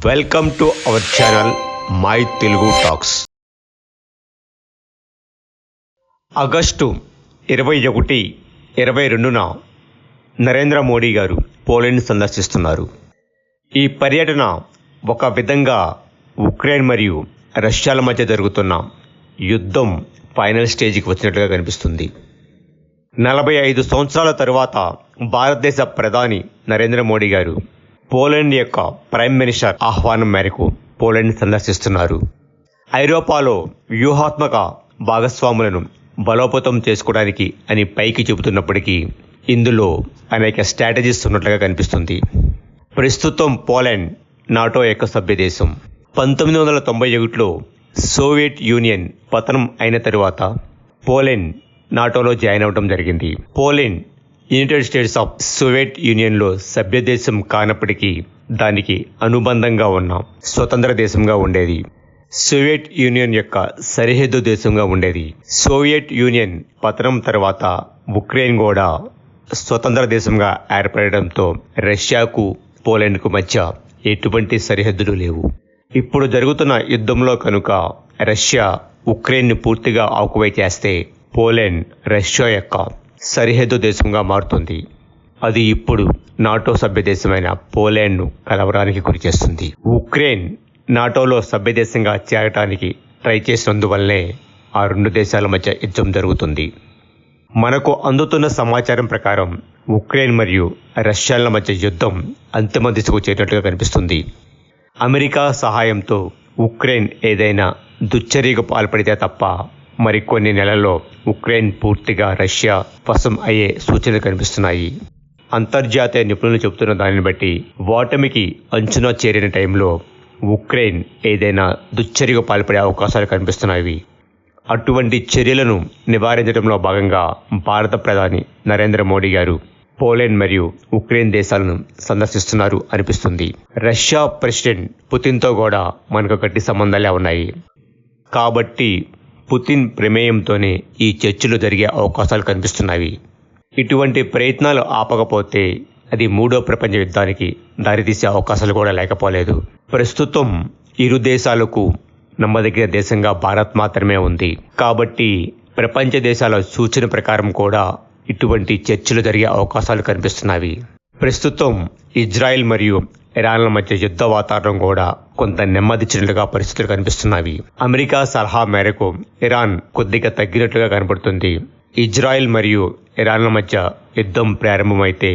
Welcome to our channel my Telugu talks. August 21, 22న నరేంద్ర మోడీ గారు Poland సందర్శిస్తున్నారు. ఈ పర్యటన ఒక విధంగా ఉక్రెయిన్ మరియు రష్యాల మధ్య జరుగుతున్న యుద్ధం ఫైనల్ స్టేజ్కి వచ్చినట్లుగా కనిపిస్తుంది. 45 సంవత్సరాల తరువాత భారతదేశ ప్రధాని నరేంద్ర మోడీ గారు పోలాండ్ యొక్క ప్రైమ్ మినిస్టర్ ఆహ్వానం మేరకు పోలాండ్ సందర్శిస్తున్నారు. ఐరోపాలో వ్యూహాత్మక భాగస్వాములను బలోపేతం చేసుకోవడానికి అని పైకి చెబుతున్నప్పటికీ ఇందులో అనేక స్ట్రాటజీస్ ఉన్నట్లుగా కనిపిస్తుంది. ప్రస్తుతం పోలాండ్ నాటో యొక్క సభ్య దేశం. 1991లో సోవియట్ యూనియన్ పతనం అయిన తరువాత పోలాండ్ నాటోలో జాయిన్ అవ్వడం జరిగింది. Poland United states of Soviet యూనియన్లో సభ్య దేశం కానప్పటికీ దానికి అనుబంధంగా ఉన్న స్వతంత్ర దేశంగా ఉండేది. సోవియట్ యూనియన్ యొక్క సరిహద్దు దేశంగా ఉండేది. సోవియట్ యూనియన్ పతనం తర్వాత ఉక్రెయిన్ కూడా స్వతంత్ర దేశంగా ఏర్పడడంతో రష్యాకు పోలాండ్కు మధ్య ఎటువంటి సరిహద్దులు లేవు. ఇప్పుడు జరుగుతున్న యుద్ధంలో కనుక రష్యా ఉక్రెయిన్ను పూర్తిగా ఆక్యుపై చేస్తే పోలాండ్ రష్యా యొక్క సరిహద్దు దేశంగా మారుతుంది. అది ఇప్పుడు నాటో సభ్య దేశమైన పోలాండ్ను కలవరానికి గురి చేస్తుంది. ఉక్రెయిన్ నాటోలో సభ్య దేశంగా చేరటానికి ట్రై చేసినందువల్లనే ఆ రెండు దేశాల మధ్య యుద్ధం జరుగుతుంది. మనకు అందుతున్న సమాచారం ప్రకారం ఉక్రెయిన్ మరియు రష్యాల మధ్య యుద్ధం అంతిమ దిశకు చేరినట్లుగా కనిపిస్తుంది. అమెరికా సహాయంతో ఉక్రెయిన్ ఏదైనా దుశ్చర్యకు పాల్పడితే తప్ప మరికొన్ని నెలల్లో ఉక్రెయిన్ పూర్తిగా రష్యా వశం అయ్యే సూచనలు కనిపిస్తున్నాయి. అంతర్జాతీయ నిపుణులు చెబుతున్న దానిని బట్టి ఓటమికి అంచున చేరిన టైంలో ఉక్రెయిన్ ఏదైనా దుశ్చర్యకు పాల్పడే అవకాశాలు కనిపిస్తున్నాయి. అటువంటి చర్యలను నివారించడంలో భాగంగా భారత ప్రధాని నరేంద్ర మోడీ గారు పోలాండ్ మరియు ఉక్రెయిన్ దేశాలను సందర్శిస్తున్నారు అనిపిస్తుంది. రష్యా ప్రెసిడెంట్ పుతిన్తో కూడా మనకు గట్టి సంబంధాలే ఉన్నాయి. కాబట్టి పుతిన్ ప్రమేయంతోనే ఈ చర్చలు జరిగే అవకాశాలు కనిపిస్తున్నాయి. ఇటువంటి ప్రయత్నాలు ఆపకపోతే అది మూడో ప్రపంచ యుద్ధానికి దారితీసే అవకాశాలు కూడా లేకపోలేదు. ప్రస్తుతం ఇరు దేశాలకు నమ్మదగిన దేశంగా భారత్ మాత్రమే ఉంది. కాబట్టి ప్రపంచ దేశాల సూచన ప్రకారం కూడా ఇటువంటి చర్చలు జరిగే అవకాశాలు కనిపిస్తున్నాయి. ప్రస్తుతం ఇజ్రాయెల్ మరియు ఇరాన్ల మధ్య యుద్ధ వాతావరణం కూడా కొంత నెమ్మదిచ్చినట్లుగా పరిస్థితులు కనిపిస్తున్నాయి. అమెరికా సలహా మేరకు ఇరాన్ కొద్దిగా తగ్గినట్లుగా కనబడుతుంది. ఇజ్రాయెల్ మరియు ఇరాన్ల మధ్య యుద్ధం ప్రారంభమైతే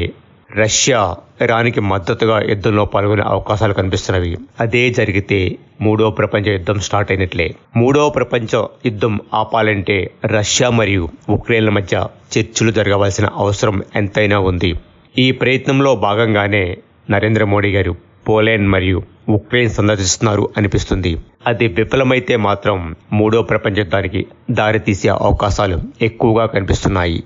రష్యా ఇరాన్కి మద్దతుగా యుద్ధంలో పాల్గొనే అవకాశాలు కనిపిస్తున్నవి. అదే జరిగితే మూడో ప్రపంచ యుద్ధం స్టార్ట్ అయినట్లే. మూడో ప్రపంచ యుద్ధం ఆపాలంటే రష్యా మరియు ఉక్రెయిన్ల మధ్య చర్చలు జరగవలసిన అవసరం ఎంతైనా ఉంది. ఈ ప్రయత్నంలో భాగంగానే నరేంద్ర మోడీ గారు పోలాండ్ మరియు ఉక్రెయిన్ సందర్శిస్తున్నారు అనిపిస్తుంది. అది విఫలమైతే మాత్రం మూడో ప్రపంచ యుద్ధానికి దారితీసే అవకాశాలు ఎక్కువగా కనిపిస్తున్నాయి.